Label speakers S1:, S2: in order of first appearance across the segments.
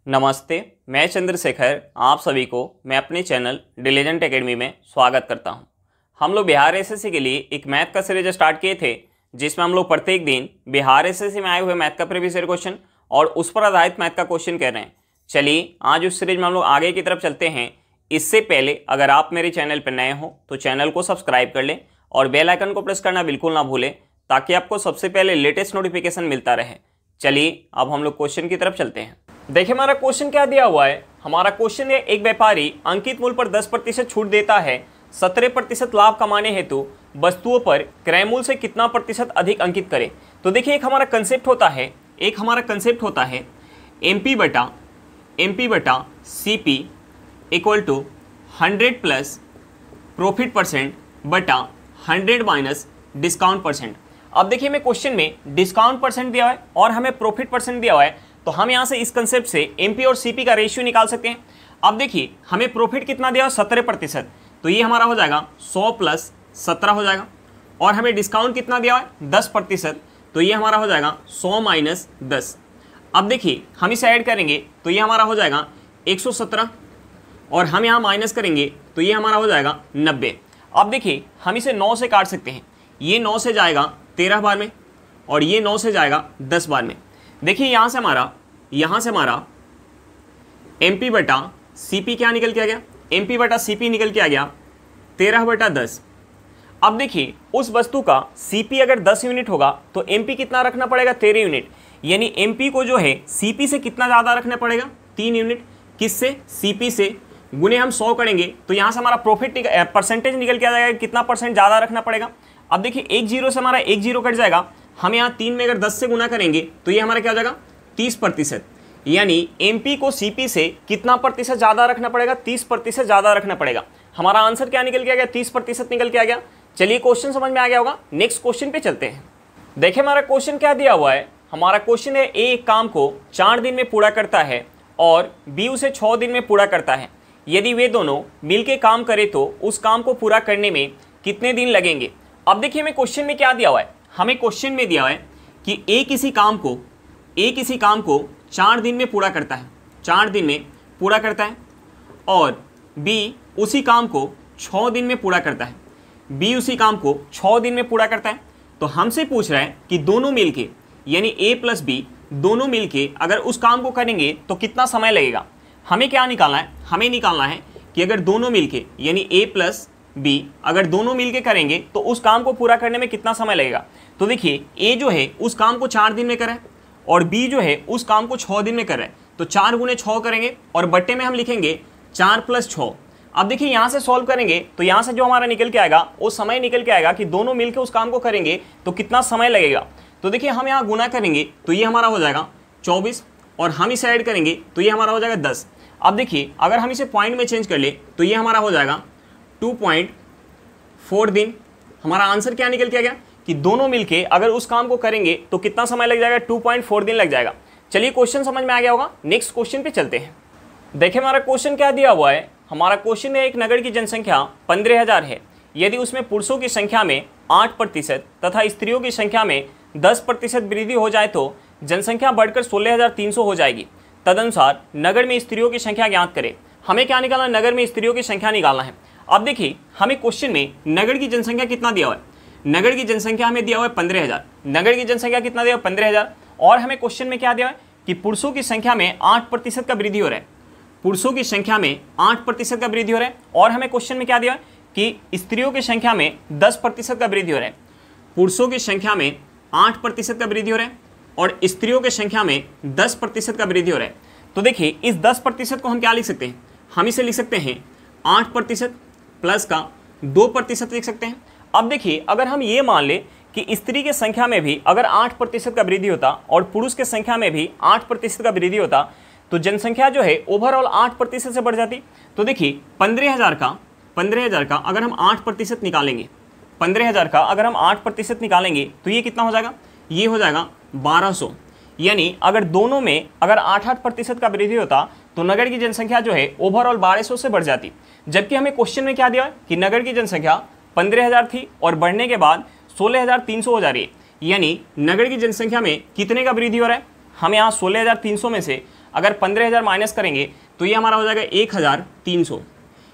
S1: नमस्ते, मैं चंद्रशेखर आप सभी को मैं अपने चैनल डिलीजेंट एकेडमी में स्वागत करता हूं। हम लोग बिहार एसएससी के लिए एक मैथ का सीरीज स्टार्ट किए थे, जिसमें हम लोग प्रत्येक दिन बिहार एसएससी में आए हुए मैथ का प्रीवियस ईयर क्वेश्चन और उस पर आधारित मैथ का क्वेश्चन कर रहे हैं। चलिए आज उस सीरीज में हम लोग आगे की तरफ चलते हैं। इससे पहले अगर आप मेरे चैनल पर नए हो तो चैनल को सब्सक्राइब कर लें और बेल आइकन को प्रेस करना बिल्कुल ना भूलें, ताकि आपको सबसे पहले लेटेस्ट नोटिफिकेशन मिलता रहे। चलिए अब हम लोग क्वेश्चन की तरफ चलते हैं। देखिए हमारा क्वेश्चन क्या दिया हुआ है। हमारा क्वेश्चन है, एक व्यापारी अंकित मूल्य पर 10% छूट देता है, 17% लाभ कमाने हेतु वस्तुओं पर क्रय मूल्य से कितना प्रतिशत अधिक अंकित करे। तो देखिए एक हमारा कंसेप्ट होता है एमपी बटा CP equal to 100 plus profit percent बटा 100 माइनस डिस्काउंट परसेंट। अब देखिए हमें क्वेश्चन में डिस्काउंट परसेंट दिया हुआ है और हमें प्रॉफिट परसेंट दिया हुआ है, तो हम यहाँ से इस कंसेप्ट से एमपी और सीपी का रेशियो निकाल सकते हैं। अब देखिए हमें प्रॉफिट कितना दिया हुआ 17%, तो ये हमारा हो जाएगा 100 प्लस 17 हो जाएगा। और हमें डिस्काउंट कितना दिया हुआ है 10%, तो ये हमारा हो जाएगा 100 माइनस 10। अब देखिए हम इसे ऐड करेंगे तो ये हमारा हो जाएगा 117 और हम यहाँ माइनस करेंगे तो ये हमारा हो जाएगा 90। अब देखिए हम इसे 9 से काट सकते हैं। ये 9 से जाएगा 13 बार में और ये 9 से जाएगा 10 बार में। देखिए यहाँ से हमारा एमपी बटा सीपी क्या निकल के आ गया, एमपी बटा सीपी निकल के आ गया 13 बटा 10। अब देखिए उस वस्तु का सीपी अगर 10 यूनिट होगा तो एमपी कितना रखना पड़ेगा 13 यूनिट, यानी एमपी को जो है सीपी से कितना ज़्यादा रखना पड़ेगा 3 यूनिट। किससे? सीपी से। गुने हम 100 करेंगे तो यहाँ से हमारा प्रॉफिट परसेंटेज निकल के आ जाएगा, कितना परसेंट ज़्यादा रखना पड़ेगा। अब देखिए एक जीरो से हमारा एक जीरो कट जाएगा, हम यहाँ 3 में अगर 10 से गुना करेंगे तो ये हमारा क्या हो जाएगा 30%, यानी एमपी को सीपी से कितना प्रतिशत ज़्यादा रखना पड़ेगा 30% ज़्यादा रखना पड़ेगा। हमारा आंसर क्या निकल के आ गया 30% निकल के आ गया। चलिए क्वेश्चन समझ में आ गया होगा, नेक्स्ट क्वेश्चन पे चलते हैं। देखिए हमारा क्वेश्चन क्या दिया हुआ है। हमारा क्वेश्चन है, ए एक काम को 4 दिन में पूरा करता है और बी उसे 6 दिन में पूरा करता है। यदि वे दोनों मिलकर काम करें तो उस काम को पूरा करने में कितने दिन लगेंगे। अब देखिए हमें क्वेश्चन में क्या दिया हुआ है, हमें क्वेश्चन में दिया हुआ है कि ए किसी काम को 4 दिन में पूरा करता है, 4 दिन में पूरा करता है, और बी उसी काम को 6 दिन में पूरा करता है, बी उसी काम को 6 दिन में पूरा करता है। तो हमसे पूछ रहा है कि दोनों मिलके, यानी ए प्लस बी दोनों मिलके अगर उस काम को करेंगे तो कितना समय लगेगा। हमें क्या निकालना है, हमें निकालना है कि अगर दोनों मिलके, यानी ए प्लस बी अगर दोनों मिलके करेंगे तो उस काम को पूरा करने में कितना समय लगेगा। तो देखिए ए जो है उस काम को 4 दिन में कर रहा है और बी जो है उस काम को 6 दिन में कर रहा है, तो 4 गुने 6 करेंगे और बट्टे में हम लिखेंगे 4 प्लस 6। अब देखिए यहाँ से सॉल्व करेंगे तो यहाँ से जो हमारा निकल के आएगा वो समय निकल के आएगा कि दोनों मिलकर उस काम को करेंगे तो कितना समय लगेगा। तो देखिए हम यहाँ गुना करेंगे तो ये हमारा हो जाएगा 24 और हम इसे ऐड करेंगे तो ये हमारा हो जाएगा 10। अब देखिए अगर हम इसे पॉइंट में चेंज कर ले तो ये हमारा हो जाएगा 2.4 दिन। हमारा आंसर क्या निकल के आ गया कि दोनों मिलके अगर उस काम को करेंगे तो कितना समय लग जाएगा 2.4 दिन लग जाएगा। चलिए क्वेश्चन समझ में आ गया होगा, नेक्स्ट क्वेश्चन पे चलते हैं। देखिए हमारा क्वेश्चन क्या दिया हुआ है। हमारा क्वेश्चन है, एक नगर की जनसंख्या 15,000 है। यदि उसमें पुरुषों की संख्या में 8% तथा स्त्रियों की संख्या में 10% वृद्धि हो जाए तो जनसंख्या बढ़कर 16,300 हो जाएगी। तदनुसार नगर में स्त्रियों की संख्या ज्ञात करें। हमें क्या निकालना है, नगर में स्त्रियों की संख्या निकालना है। अब देखिए हमें क्वेश्चन में नगर की जनसंख्या कितना दिया हुआ है, नगर की जनसंख्या हमें दिया हुआ है 15,000। नगर की जनसंख्या कितना दिया हुआ है 15,000, और हमें क्वेश्चन में क्या दिया है कि पुरुषों की संख्या में 8% का वृद्धि हो रहा है, पुरुषों की संख्या में 8% का वृद्धि हो रहा है। और हमें क्वेश्चन में क्या दिया है कि स्त्रियों की संख्या में 10% का वृद्धि हो रहा है। पुरुषों की संख्या में 8% का वृद्धि हो रहा है और स्त्रियों की संख्या में 10% का वृद्धि हो रहा है। तो देखिए इस 10% को हम क्या लिख सकते हैं, हम इसे लिख सकते हैं 8% प्लस का 2% लिख सकते हैं। अब देखिए अगर हम ये मान ले कि स्त्री की संख्या में भी अगर 8% का वृद्धि होता और पुरुष की संख्या में भी 8% का वृद्धि होता तो जनसंख्या जो है ओवरऑल 8% से बढ़ जाती। तो देखिए 15,000 का अगर हम 8% निकालेंगे, 15,000 का अगर हम 8% निकालेंगे तो ये कितना हो जाएगा, ये हो जाएगा 1200। यानी अगर दोनों में अगर 8% का वृद्धि होता तो नगर की जनसंख्या जो है ओवरऑल 1200 से बढ़ जाती। जबकि हमें क्वेश्चन में क्या दिया है कि नगर की जनसंख्या 15,000 थी और बढ़ने के बाद 16,300 हो जा रही है, यानी नगर की जनसंख्या में कितने का वृद्धि हो रहा है। हम यहाँ 16,300 में से अगर 15,000 माइनस करेंगे तो ये हमारा हो जाएगा 1,300,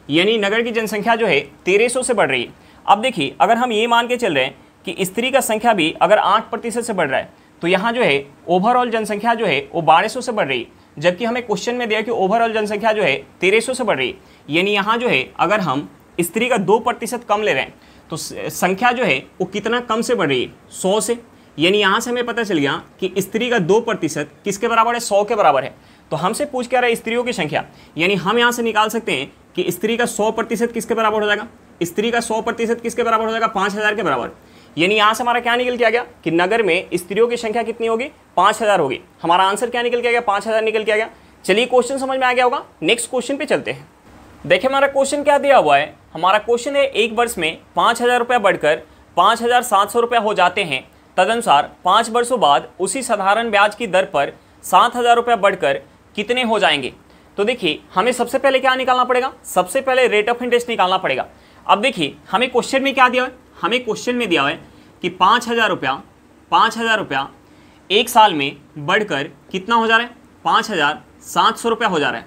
S1: यानी नगर की जनसंख्या जो है 1,300 से बढ़ रही है। अब देखिए अगर हम ये मान के चल रहे हैं कि स्त्री का संख्या भी अगर 8% से बढ़ रहा है तो यहाँ जो है ओवरऑल जनसंख्या जो है वो 1,200 से बढ़ रही है, जबकि हमें क्वेश्चन में दिया कि ओवरऑल जनसंख्या जो है 1,300 से बढ़ रही है। यानी यहाँ जो है अगर हम स्त्री का 2% कम ले रहे हैं तो संख्या जो है वो कितना कम से बढ़ रही है, 100 से। यानी यहाँ से हमें पता चल गया कि स्त्री का 2% किसके बराबर है, 100 के बराबर है। तो हमसे पूछ क्या रहा है स्त्रियों की संख्या, यानी हम यहाँ से निकाल सकते हैं कि स्त्री का 100% किसके बराबर हो जाएगा, स्त्री का 100% किसके बराबर हो जाएगा, 5,000 के बराबर। यानी यहाँ से हमारा क्या निकल के आ गया कि नगर में स्त्रियों की संख्या कितनी होगी, 5,000 होगी। हमारा आंसर क्या निकल के आ गया, 5,000 निकल के आ गया। चलिए क्वेश्चन समझ में आ गया होगा, नेक्स्ट क्वेश्चन पे चलते हैं। देखिए हमारा क्वेश्चन क्या दिया हुआ है, हमारा क्वेश्चन है एक वर्ष में 5,000 रुपया बढ़कर 5,700 रुपया हो जाते हैं, तदनुसार 5 वर्षों बाद उसी साधारण ब्याज की दर पर 7,000 रुपया बढ़कर कितने हो जाएंगे। तो देखिए हमें सबसे पहले क्या निकालना पड़ेगा, सबसे पहले रेट ऑफ इंटरेस्ट निकालना पड़ेगा। अब देखिए हमें क्वेश्चन में क्या दिया है, हमें क्वेश्चन में दिया है कि 5,000 रुपया एक साल में बढ़कर कितना हो जा रहा है, 5,700 रुपया हो जा रहा है,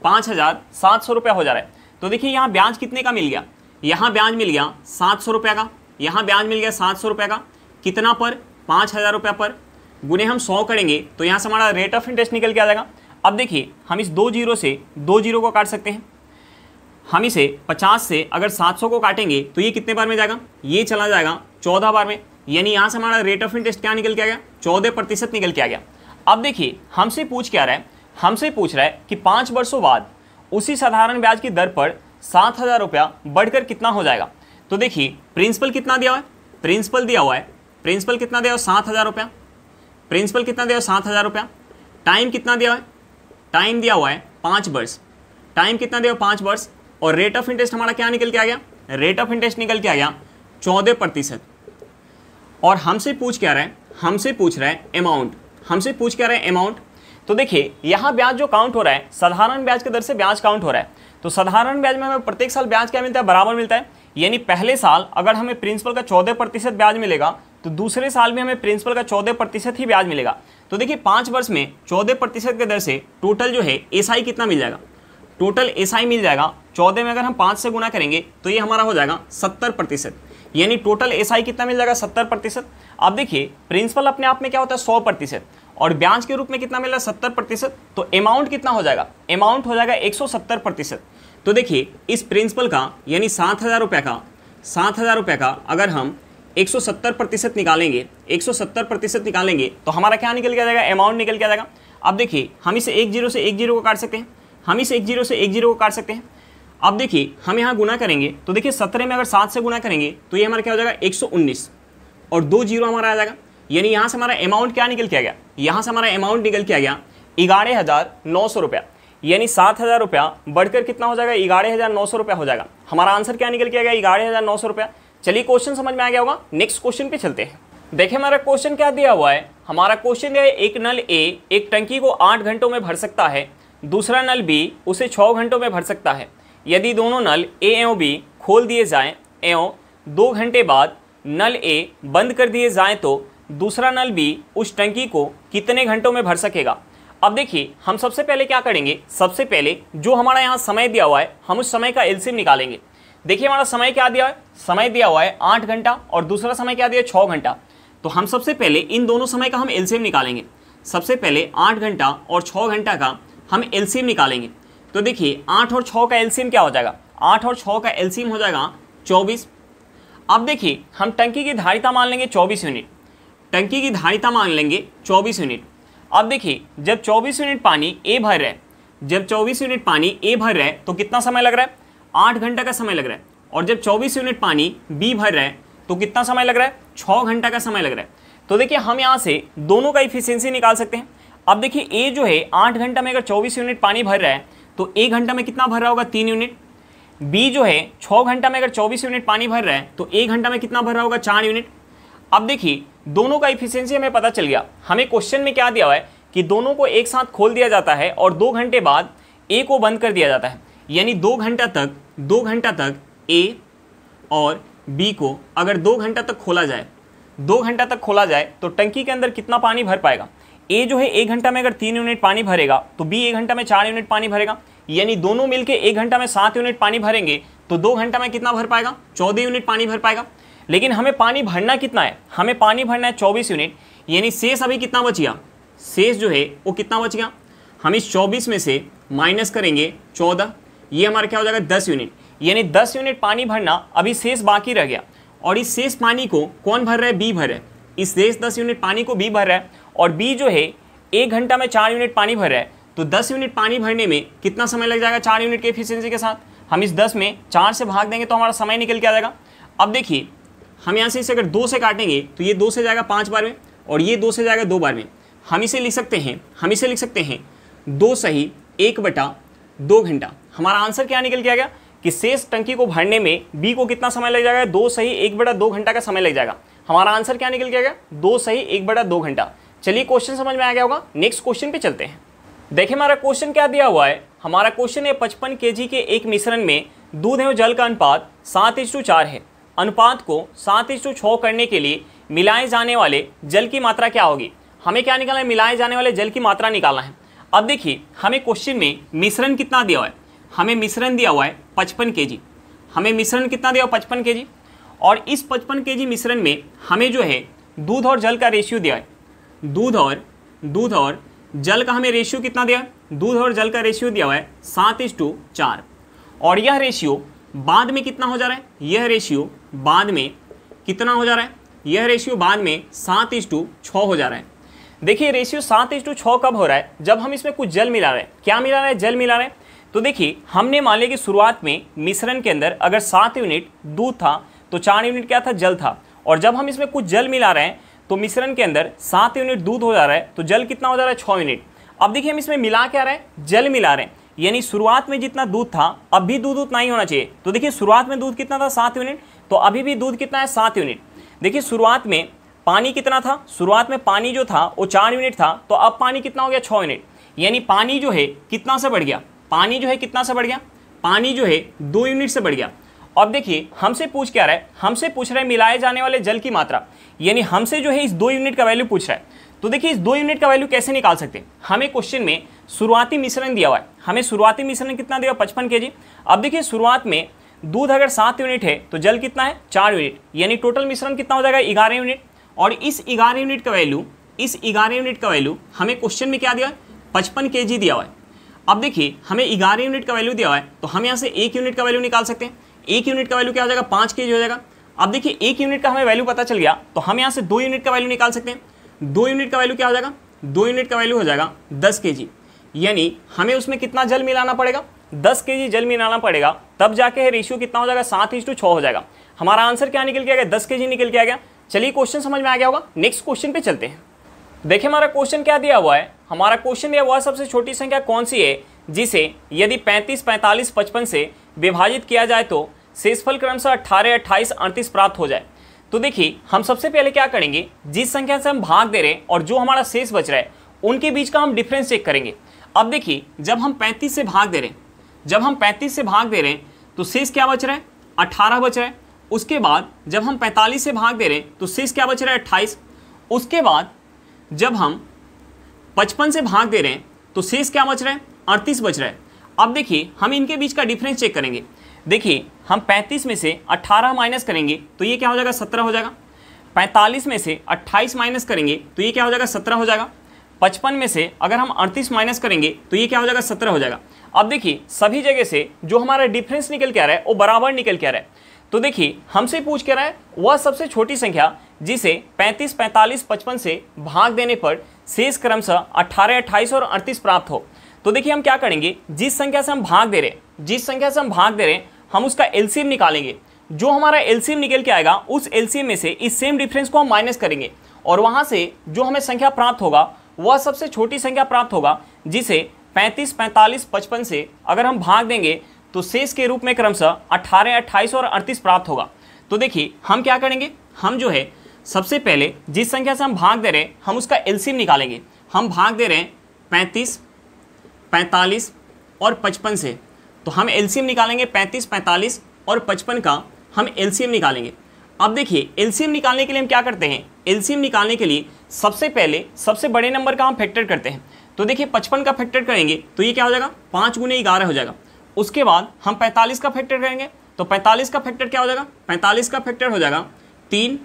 S1: 5,700 रुपया हो जा रहा है। तो देखिए यहाँ ब्याज कितने का मिल गया, यहाँ ब्याज मिल गया 700 रुपया का, यहाँ ब्याज मिल गया 700 रुपया का, कितना पर, 5,000 रुपया पर, गुने हम 100 करेंगे तो यहाँ से हमारा रेट ऑफ इंटरेस्ट निकल के आ जाएगा। अब देखिए हम इस 2 जीरो से 2 जीरो को काट सकते हैं, हम इसे 50 से अगर 700 को काटेंगे तो ये कितने बार में जाएगा, ये चला जाएगा 14 बार में। यानी यहाँ से हमारा रेट ऑफ इंटरेस्ट क्या निकल के आ गया, 14% निकल के आ गया। अब देखिए हमसे पूछ क्या रहा है, हमसे पूछ रहा है कि 5 वर्षों बाद उसी साधारण ब्याज की दर पर 7,000 रुपया बढ़कर कितना हो जाएगा। तो देखिए प्रिंसिपल कितना दिया हुआ है, प्रिंसिपल दिया हुआ है, प्रिंसिपल कितना दिया हुआ, 7,000 रुपया, प्रिंसिपल कितना दिया हुआ, 7,000 रुपया। टाइम कितना दिया हुआ है, टाइम दिया हुआ है 5 वर्ष, टाइम कितना दिया हुआ, 5 वर्ष। और रेट ऑफ इंटरेस्ट हमारा क्या निकल के आ गया, रेट ऑफ इंटरेस्ट निकल के आ गया 14%। और हमसे पूछ क्या रहा है, हमसे पूछ रहा है अमाउंट, हमसे पूछ क्या रहा है अमाउंट। तो देखिए यहाँ ब्याज जो काउंट हो रहा है साधारण ब्याज की दर से ब्याज काउंट हो रहा है। तो साधारण ब्याज में हमें प्रत्येक साल ब्याज क्या मिलता है, बराबर मिलता है। यानी पहले साल अगर हमें प्रिंसिपल का 14% ब्याज मिलेगा तो दूसरे साल भी हमें प्रिंसिपल का 14% ही ब्याज मिलेगा। तो देखिए 5 वर्ष में 14% के दर से टोटल जो है एसआई कितना मिल जाएगा, टोटल एसआई मिल जाएगा 14 में अगर हम 5 से गुना करेंगे तो ये हमारा हो जाएगा 70%। यानी टोटल एसआई कितना मिल जाएगा, 70%। अब देखिए प्रिंसिपल अपने आप में क्या होता है 100% और ब्याज के रूप में कितना मिल रहा है 70%। तो अमाउंट कितना हो जाएगा, अमाउंट हो जाएगा 170%। तो देखिए इस प्रिंसिपल का यानी 7,000 रुपये का, 7,000 रुपये का अगर हम 170% निकालेंगे, 170% निकालेंगे तो हमारा क्या निकल के आ जाएगा, अमाउंट निकल के आ जाएगा। अब देखिए हम इसे 1 जीरो से 1 जीरो को काट सकते हैं, हम इसे 1 जीरो से 1 जीरो को काट सकते हैं। अब देखिए हम यहाँ गुना करेंगे तो देखिए 17 में अगर 7 से गुना करेंगे तो ये हमारा क्या हो जाएगा 119 और 2 जीरो हमारा आ जाएगा। यानी यहाँ से हमारा अमाउंट क्या निकल के आ गया, यहाँ से हमारा अमाउंट निकल के आ गया 11,900 रुपया। यानी 7,000 रुपया बढ़कर कितना हो जाएगा, 11,900 रुपया हो जाएगा। हमारा आंसर क्या निकल के आ गया, 11,900 रुपया। चलिए क्वेश्चन समझ में आ गया होगा, नेक्स्ट क्वेश्चन पे चलते हैं। देखिए हमारा क्वेश्चन क्या दिया हुआ है, हमारा क्वेश्चन है एक नल ए एक टंकी को 8 घंटों में भर सकता है, दूसरा नल बी उसे 6 घंटों में भर सकता है। यदि दोनों नल ए एवं बी खोल दिए जाएं एवं 2 घंटे बाद नल ए बंद कर दिए जाएं तो दूसरा नल बी उस टंकी को कितने घंटों में भर सकेगा। अब देखिए हम सबसे पहले क्या करेंगे, सबसे पहले जो हमारा यहाँ समय दिया हुआ है हम उस समय का एलसीएम निकालेंगे। देखिए हमारा समय क्या दिया है, समय दिया हुआ है 8 घंटा और दूसरा समय क्या दिया है 6 घंटा। तो हम सबसे पहले इन दोनों समय का हम एलसीएम निकालेंगे। सबसे पहले 8 घंटा और 6 घंटा का हम एलसीएम निकालेंगे। तो देखिए 8 और 6 का एलसीएम क्या हो जाएगा, 8 और 6 का एलसीएम हो जाएगा 24। अब देखिए हम टंकी की धारिता मान लेंगे 24 यूनिट, टंकी की धारिता मान लेंगे 24 यूनिट। अब देखिए जब 24 यूनिट पानी ए भर रहा है, जब 24 यूनिट पानी ए भर रहा है तो कितना समय लग रहा है, 8 घंटा का समय लग रहा है। और जब 24 यूनिट पानी बी भर रहा है तो कितना समय लग रहा है, 6 घंटा का समय लग रहा है। तो देखिए हम यहाँ से दोनों का इफिशियंसी निकाल सकते हैं। अब देखिए ए जो है 8 घंटा में अगर 24 यूनिट पानी भर रहा है तो 1 घंटा में कितना भर रहा होगा, 3 यूनिट। बी जो है 6 घंटा में अगर 24 यूनिट पानी भर रहा है तो 1 घंटा में कितना भर रहा होगा, 4 यूनिट। अब देखिए दोनों का इफिशियंसी हमें पता चल गया। हमें क्वेश्चन में क्या दिया हुआ है कि दोनों को एक साथ खोल दिया जाता है और 2 घंटे बाद ए को बंद कर दिया जाता है। यानी 2 घंटा तक ए और बी को अगर 2 घंटा तक खोला जाए, 2 घंटा तक खोला जाए तो टंकी के अंदर कितना पानी भर पाएगा, ए जो है 1 घंटा में अगर 3 यूनिट पानी भरेगा तो बी 1 घंटा में 4 यूनिट पानी भरेगा, यानी दोनों मिलके 1 घंटा में 7 यूनिट पानी भरेंगे तो 2 घंटा में कितना भर पाएगा, 14 यूनिट पानी भर पाएगा। लेकिन हमें पानी भरना कितना है, हमें पानी भरना है 24 यूनिट, यानी शेष अभी कितना बच गया, शेष जो है वो कितना बच गया, हम इस 24 में से माइनस करेंगे 14, ये हमारा क्या हो जाएगा 10 यूनिट, यानी 10 यूनिट पानी भरना अभी शेष बाकी रह गया। और इस शेष पानी को कौन भर रहा है, बी भर रहा है, इस शेष 10 यूनिट पानी को बी भर रहा है। और बी जो है 1 घंटा में 4 यूनिट पानी भर रहा है, तो 10 यूनिट पानी भरने में कितना समय लग जाएगा 4 यूनिट के एफिशिएंसी के साथ। हम इस 10 में 4 से भाग देंगे तो हमारा समय निकल के आ जाएगा। अब देखिए हम यहाँ से इसे अगर 2 से काटेंगे तो ये 2 से जाएगा 5 बार में और ये 2 से जाएगा 2 बार में। हम इसे लिख सकते हैं 2 सही 1/2 घंटा। हमारा आंसर क्या निकल के आ गया कि शेष टंकी को भरने में बी को कितना समय लग जाएगा, 2 सही 1/2 घंटा का समय लग जाएगा। हमारा आंसर क्या निकल के आ गया, 2 सही 1/2 घंटा। चलिए क्वेश्चन समझ में आ गया होगा, नेक्स्ट क्वेश्चन पे चलते हैं। देखिए हमारा क्वेश्चन क्या दिया हुआ है, हमारा क्वेश्चन है 55 kg के एक मिश्रण में दूध एवं जल का अनुपात 7:4 है। अनुपात को 7:6 करने के लिए मिलाए जाने वाले जल की मात्रा क्या होगी। हमें क्या निकालना है, मिलाए जाने वाले जल की मात्रा निकालना है। अब देखिए हमें क्वेश्चन में मिश्रण कितना दिया हुआ है, हमें मिश्रण दिया हुआ है 55 kg। हमें मिश्रण कितना दिया हुआ 55 kg, और इस 55 kg मिश्रण में हमें जो है दूध और जल का रेशियो दिया है। दूध और जल का हमें रेशियो कितना दिया है, दूध और जल का रेशियो दिया हुआ है 7:4। और यह रेशियो बाद में कितना हो जा रहा है, यह रेशियो बाद में कितना हो जा रहा है, यह रेशियो बाद में 7:6 हो जा रहा है। देखिए रेशियो 7:6 कब हो रहा है, जब हम इसमें कुछ जल मिला रहे हैं। क्या मिला रहे हैं, जल मिला रहे हैं। तो देखिए हमने मान लिया कि शुरुआत में मिश्रण के अंदर अगर 7 यूनिट दूध था तो 4 यूनिट क्या था, जल था। और जब हम इसमें कुछ जल मिला रहे हैं तो मिश्रण के अंदर 7 यूनिट दूध हो जा रहा है तो जल कितना हो जा रहा है, 6 यूनिट। अब देखिए हम इसमें मिला क्या रहे हैं, जल मिला रहे हैं, यानी शुरुआत में जितना दूध था अब भी दूध उतना ही होना चाहिए। तो देखिए शुरुआत में दूध कितना था, 7 यूनिट, तो अभी भी दूध कितना है, 7 यूनिट। देखिए शुरुआत में पानी कितना था, शुरुआत में पानी जो था वो 4 यूनिट था, तो अब पानी कितना हो गया, 6 यूनिट। यानी पानी जो है कितना से बढ़ गया, पानी जो है कितना से बढ़ गया, पानी जो है 2 यूनिट से बढ़ गया। अब देखिए हमसे पूछ क्या रहा है, हमसे पूछ रहा है मिलाए जाने वाले जल की मात्रा, यानी हमसे जो है इस 2 यूनिट का वैल्यू पूछ रहा है। तो देखिए इस 2 यूनिट का वैल्यू कैसे निकाल सकते हैं, हमें क्वेश्चन में शुरुआती मिश्रण दिया हुआ है, हमें शुरुआती मिश्रण कितना दिया, 55 kg। अब देखिए शुरुआत में दूध अगर 7 यूनिट है तो जल कितना है, 4 यूनिट, यानी टोटल मिश्रण कितना हो जाएगा, 11 यूनिट। और इस 11 यूनिट का वैल्यू हमें क्वेश्चन में क्या दिया है, 55 kg दिया हुआ है। अब देखिए हमें 11 यूनिट का वैल्यू दिया हुआ है तो हम यहाँ से 1 यूनिट का वैल्यू निकाल सकते हैं। 1 यूनिट का वैल्यू क्या हो जाएगा, 5 kg हो जाएगा। अब देखिए 1 यूनिट का हमें वैल्यू पता चल गया तो हम यहाँ से 2 यूनिट का वैल्यू निकाल सकते हैं। 2 यूनिट का वैल्यू क्या हो जाएगा, 2 यूनिट का वैल्यू हो जाएगा 10 kg, यानी हमें उसमें कितना जल मिलाना पड़ेगा, 10 kg जल मिलाना पड़ेगा, तब जाके रेशियो कितना हो जाएगा, 7:6 हो जाएगा। हमारा आंसर क्या निकल के आ गया, 10 kg निकल के आ गया। चलिए क्वेश्चन समझ में आ गया होगा, नेक्स्ट क्वेश्चन पे चलते हैं। देखिए हमारा क्वेश्चन क्या दिया हुआ है, हमारा क्वेश्चन दिया हुआ है सबसे छोटी संख्या कौन सी है जिसे यदि 35, 45, 55 से विभाजित किया जाए तो शेषफल क्रमशः 18, 28, 38 प्राप्त हो जाए। तो देखिए हम सबसे पहले क्या करेंगे, जिस संख्या से हम भाग दे रहे हैं और जो हमारा शेष बच रहा है उनके बीच का हम डिफरेंस चेक करेंगे। अब देखिए जब हम 35 से भाग दे रहे हैं, तो शेष क्या बच रहा है, 18 बच रहा है। उसके बाद जब हम 45 से भाग दे रहे हैं तो शेष क्या बच रहा है, 28। उसके बाद जब हम 55 से भाग दे रहे हैं तो शेष क्या बच रहा है, 38 बच रहा है। अब देखिए हम इनके बीच का डिफरेंस चेक करेंगे। देखिए हम 35 में से 18 माइनस करेंगे तो ये क्या हो जाएगा, 17 हो जाएगा। 45 में से 28 माइनस करेंगे तो ये क्या हो जाएगा, 17 हो जाएगा। 55 में से अगर हम 38 माइनस करेंगे तो ये क्या हो जाएगा, 17 हो जाएगा। अब देखिए सभी जगह से जो हमारा डिफरेंस निकल के आ रहा है वो बराबर निकल के आ रहा है। तो देखिए हमसे पूछ के रहा है वह सबसे छोटी संख्या जिसे 35, 45, 55 से भाग देने पर शेष क्रमशः 18, 28 और 38 प्राप्त हो। तो देखिए हम क्या करेंगे, जिस संख्या से हम भाग दे रहे हैं हम उसका एलसीएम निकालेंगे। जो हमारा एलसीएम निकल के आएगा उस एलसीएम में से इस सेम डिफरेंस को हम माइनस करेंगे और वहां से जो हमें संख्या प्राप्त होगा वह सबसे छोटी संख्या प्राप्त होगा जिसे 35, 45, 55 से अगर हम भाग देंगे तो शेष के रूप में क्रमशः 18, 28 और 38 प्राप्त होगा। तो देखिए हम क्या करेंगे, हम जो है सबसे पहले जिस संख्या से हम भाग दे रहे हैं हम उसका एलसीएम निकालेंगे। हम भाग दे रहे हैं 35, 45 और 55 से, तो हम एलसीएम निकालेंगे 35, 45 और 55 का हम एलसीएम निकालेंगे। अब देखिए एलसीएम निकालने के लिए हम क्या करते हैं, एलसीएम निकालने के लिए सबसे पहले सबसे बड़े नंबर का हम फैक्टर करते हैं। तो देखिए 55 का फैक्टर करेंगे तो ये क्या हो जाएगा, 5 गुने 11 हो जाएगा। उसके बाद हम 45 का फैक्टर करेंगे तो 45 का फैक्टर क्या हो जाएगा, 45 का फैक्टर हो जाएगा 3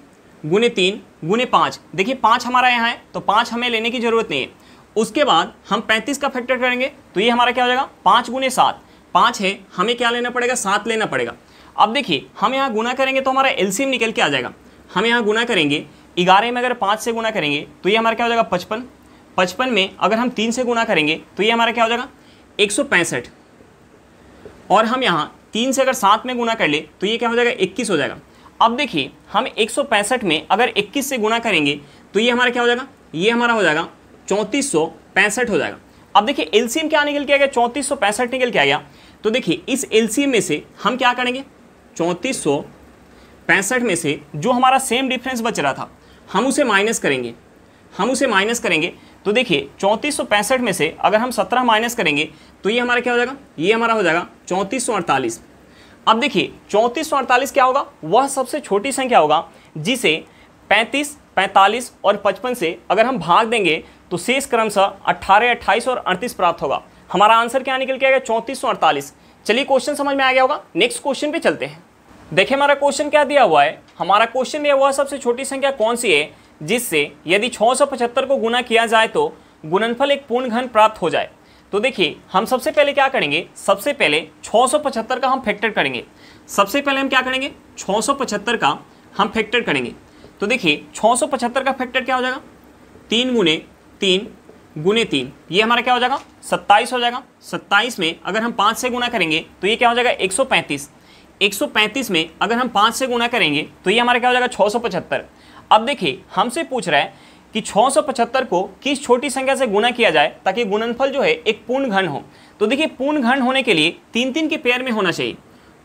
S1: गुने 3 गुने 5। देखिए 5 हमारा यहाँ है तो 5 हमें लेने की जरूरत नहीं है। उसके बाद हम 35 का फैक्टर करेंगे तो ये हमारा क्या हो जाएगा, 5 गुने 7। 5 है, हमें क्या लेना पड़ेगा, 7 लेना पड़ेगा। अब देखिए हम यहाँ गुना करेंगे तो हमारा एलसीएम निकल के आ जाएगा। हम यहाँ गुना करेंगे 11 में अगर 5 से गुना करेंगे तो ये हमारा क्या हो जाएगा 55। 55 में अगर हम 3 से गुना करेंगे तो ये हमारा क्या हो जाएगा 165। और हम यहाँ 3 से अगर 7 में गुना कर ले तो ये क्या हो जाएगा 21 हो जाएगा। अब देखिए हम 165 में अगर 21 से गुना करेंगे तो ये हमारा क्या हो जाएगा, ये हमारा हो जाएगा 3465 हो जाएगा। अब देखिए एलसीएम क्या निकल के आ गया, 3465 निकल के आ गया। तो देखिए इस एलसीएम में से हम क्या करेंगे, 3465 में से जो हमारा सेम डिफरेंस बच रहा था हम उसे माइनस करेंगे। हम उसे माइनस करेंगे तो देखिए 3465 में से अगर हम 17 माइनस करेंगे तो ये हमारा क्या हो जाएगा, ये हमारा हो जाएगा 3448। अब देखिए 3448 क्या होगा, वह सबसे छोटी संख्या होगा जिसे 35, 45 और 55 से अगर हम भाग देंगे तो शेष क्रमशः 18, 28 और 38 प्राप्त होगा। हमारा आंसर क्या निकल के आएगा, 3448। चलिए क्वेश्चन समझ में आ गया होगा, नेक्स्ट क्वेश्चन पे चलते हैं। देखिए हमारा क्वेश्चन क्या दिया हुआ है, हमारा क्वेश्चन में वह सबसे छोटी संख्या कौन सी है जिससे यदि 675 को गुना किया जाए तो गुणनफल एक पूर्ण घन प्राप्त हो जाए। तो देखिए हम सबसे पहले क्या करेंगे, सबसे पहले 675 का हम फैक्टर करेंगे। सबसे पहले हम क्या करेंगे, 675 का हम फैक्टर करेंगे। तो देखिए 675 का फैक्टर क्या हो जाएगा, 3 गुने 3 गुने 3, ये हमारा क्या हो जाएगा 27 हो जाएगा। 27 में अगर हम 5 से गुना करेंगे तो ये क्या हो जाएगा 135। 135 में अगर हम 5 से गुना करेंगे तो ये हमारा क्या हो जाएगा 675। अब देखिए हमसे पूछ रहा है कि 675 को किस छोटी संख्या से गुना किया जाए ताकि गुणनफल जो है एक पूर्ण घन हो। तो देखिए पूर्ण घन होने के लिए 3-3 के पेयर में होना चाहिए।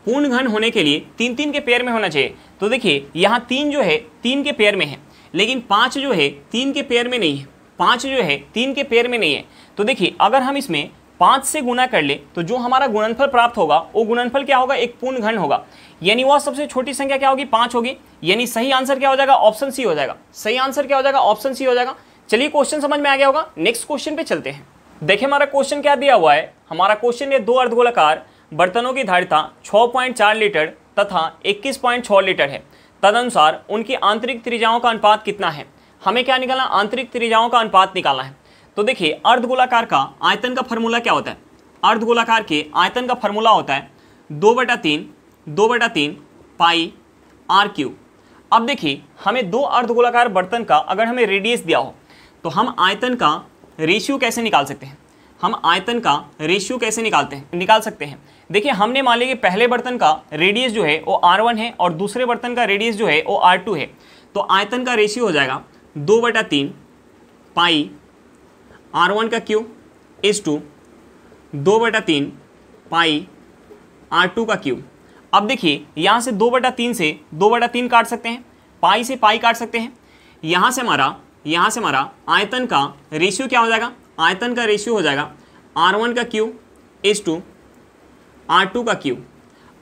S1: पूर्ण घन होने के लिए 3-3 के पेयर में होना चाहिए। तो देखिए यहाँ 3 जो है 3 के पेयर में है, लेकिन 5 जो है 3 के पेयर में नहीं है। 5 जो है 3 के पेयर में नहीं है। तो देखिए अगर हम इसमें 5 से गुना कर ले तो जो हमारा गुणनफल प्राप्त होगा वो गुणनफल क्या होगा, एक पूर्ण घन होगा। यानी वह सबसे छोटी संख्या क्या होगी, 5 होगी। यानी सही आंसर क्या हो जाएगा, ऑप्शन सी हो जाएगा। सही आंसर क्या हो जाएगा, ऑप्शन सी हो जाएगा। चलिए क्वेश्चन समझ में आ गया होगा, नेक्स्ट क्वेश्चन पे चलते हैं। देखिए हमारा क्वेश्चन क्या दिया हुआ है, हमारा क्वेश्चन में 2 अर्धगोलाकार बर्तनों की धारिता 6.4 लीटर तथा 21.6 लीटर है। तदनुसार उनकी आंतरिक त्रिज्याओं का अनुपात कितना है। हमें क्या निकालना, आंतरिक त्रिज्याओं का अनुपात निकालना है। तो देखिए अर्धगोलाकार का आयतन का फॉर्मूला क्या होता है, अर्धगोलाकार के आयतन का फॉर्मूला होता है 2/3 पाई आर क्यूब। अब देखिए हमें 2 अर्धगोलाकार बर्तन का अगर हमें रेडियस दिया हो तो हम आयतन का रेशियो कैसे निकाल सकते हैं, हम आयतन का रेशियो कैसे निकाल सकते हैं। देखिए हमने मान लिया कि पहले बर्तन का रेडियस जो है वो R1 है और दूसरे बर्तन का रेडियस जो है वो R2 है। तो आयतन का रेशियो हो जाएगा 2/3 पाई R1 का cube is to 2/3 pi R2 का क्यूब। अब देखिए यहाँ से 2/3 से 2/3 काट सकते हैं, पाई से पाई काट सकते हैं। यहाँ से हमारा आयतन का रेशियो क्या हो जाएगा, आयतन का रेशियो हो जाएगा R1 का क्यूब इज टू R2 का क्यूब।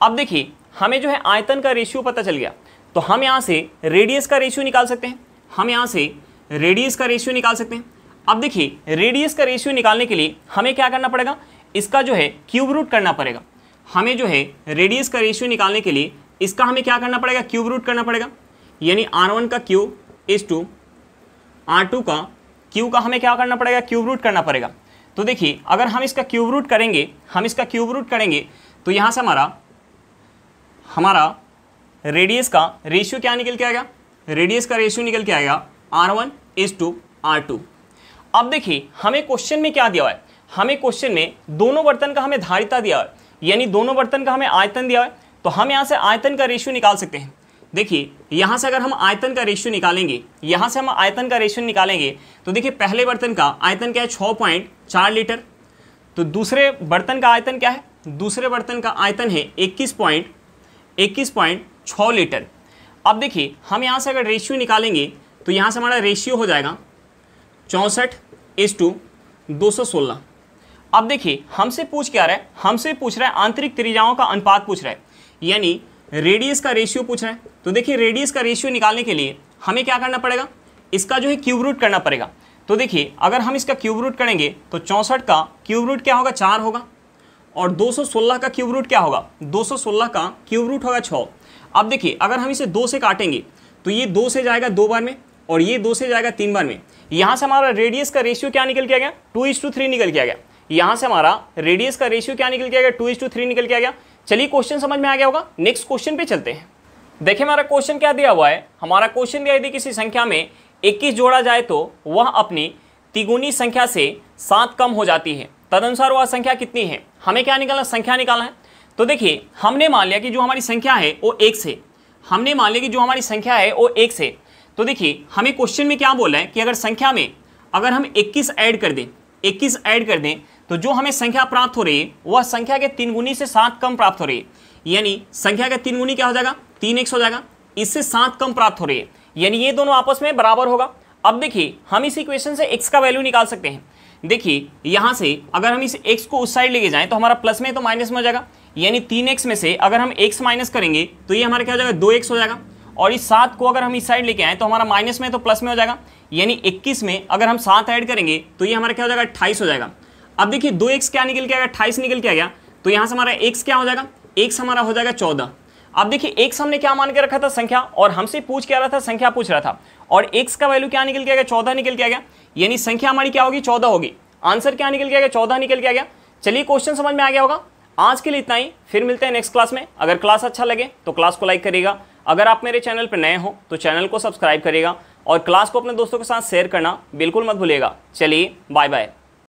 S1: अब देखिए हमें जो है आयतन का रेशियो पता चल गया तो हम यहाँ से रेडियस का रेशियो निकाल सकते हैं। हम यहाँ से रेडियस का रेशियो निकाल सकते हैं। अब देखिए रेडियस का रेशियो निकालने के लिए हमें क्या करना पड़ेगा, इसका जो है क्यूब रूट करना पड़ेगा। हमें जो है रेडियस का रेशियो निकालने के लिए इसका हमें क्या करना पड़ेगा, क्यूब रूट करना पड़ेगा। यानी R1 का क्यूब इज टू R2 का क्यूब का हमें क्या करना पड़ेगा, क्यूब रूट करना पड़ेगा। तो देखिए अगर हम इसका क्यूब रूट करेंगे तो यहाँ से हमारा रेडियस का रेशियो क्या निकल के आएगा, रेडियस का रेशियो निकल के आएगा R1 इज टू R2। अब देखिए हमें क्वेश्चन में क्या दिया हुआ है, हमें क्वेश्चन में दोनों बर्तन का हमें धारिता दिया है, यानी दोनों बर्तन का हमें आयतन दिया है। तो हम यहाँ से आयतन का रेशियो निकाल सकते हैं। देखिए यहाँ से अगर हम आयतन का रेशियो निकालेंगे, तो देखिए पहले बर्तन का आयतन क्या है 6.4 लीटर। तो दूसरे बर्तन का आयतन क्या है, दूसरे बर्तन का आयतन है 21.6 लीटर। अब देखिए हम यहाँ से अगर रेशियो निकालेंगे तो यहाँ से हमारा रेशियो हो जाएगा 64:216। अब देखिए हमसे पूछ क्या रहा है, हमसे पूछ रहा है आंतरिक त्रिज्याओं का अनुपात पूछ रहा है, यानी रेडियस का रेशियो पूछ रहा है। तो देखिए रेडियस का रेशियो निकालने के लिए हमें क्या करना पड़ेगा, इसका जो है क्यूब रूट करना पड़ेगा। तो देखिए अगर हम इसका क्यूब रूट करेंगे तो 64 का क्यूब रूट क्या होगा 4 होगा, और 216 का क्यूब रूट क्या होगा 216 का क्यूब रूट होगा 6। अब देखिए अगर हम इसे 2 से काटेंगे तो ये 2 से जाएगा 2 बार में और ये 2 से जाएगा 3 बार में। यहाँ से हमारा रेडियस का रेशियो क्या निकल के आ गया 2:3 निकल के आ गया। यहाँ से हमारा रेडियस का रेशियो क्या निकल के आ गया 2:3 निकल के आ गया। चलिए क्वेश्चन समझ में आ गया होगा, नेक्स्ट क्वेश्चन पे चलते हैं। देखिए हमारा क्वेश्चन क्या दिया हुआ है, हमारा क्वेश्चन दिया यदि किसी संख्या में 21 जोड़ा जाए तो वह अपनी तिगुनी संख्या से 7 कम हो जाती है, तदनुसार वह संख्या कितनी है। हमें क्या निकालना, संख्या निकालना है। तो देखिए हमने मान लिया कि जो हमारी संख्या है वो 1 से, हमने मान लिया कि जो हमारी संख्या है वो 1 से। तो देखिए हमें क्वेश्चन में क्या बोला है कि अगर संख्या में अगर हम 21 ऐड कर दें, 21 ऐड कर दें तो जो हमें संख्या प्राप्त हो रही है वह संख्या के 3 गुनी से 7 कम प्राप्त हो रही है। यानी संख्या का 3 गुनी क्या हो जाएगा 3x हो जाएगा, इससे 7 कम प्राप्त हो रही है, यानी ये दोनों आपस में बराबर होगा। अब देखिए हम इस इक्वेशन से x का वैल्यू निकाल सकते हैं। देखिए यहाँ से अगर हम इस x को उस साइड लेके जाएं तो हमारा प्लस में तो माइनस में हो जाएगा, यानी 3x में से अगर हम x माइनस करेंगे तो ये हमारा क्या हो जाएगा 2x हो जाएगा, और इस 7 को अगर हम इस साइड लेके आए तो हमारा माइनस में तो प्लस में हो जाएगा, यानी 21 में अगर हम 7 ऐड करेंगे तो ये हमारा क्या हो जाएगा 28 हो जाएगा। अब देखिए 2x क्या निकल के आएगा 28 निकल के आ गया, तो यहाँ से हमारा x क्या हो जाएगा, x हमारा हो जाएगा 14। अब देखिए x हमने क्या मान के रखा था संख्या, और हमसे पूछ क्या रहा था संख्या पूछ रहा था, और x का वैल्यू क्या निकल के आ गया 14 निकल के आ गया, यानी संख्या हमारी क्या होगी 14 होगी। आंसर क्या निकल के आ गया 14 निकल के आ गया। चलिए क्वेश्चन समझ में आ गया होगा। आज के लिए इतना ही, फिर मिलते हैं नेक्स्ट क्लास में। अगर क्लास अच्छा लगे तो क्लास को लाइक करिएगा, अगर आप मेरे चैनल पर नए हो तो चैनल को सब्सक्राइब करिएगा, और क्लास को अपने दोस्तों के साथ शेयर करना बिल्कुल मत भूलिएगा। चलिए बाय बाय।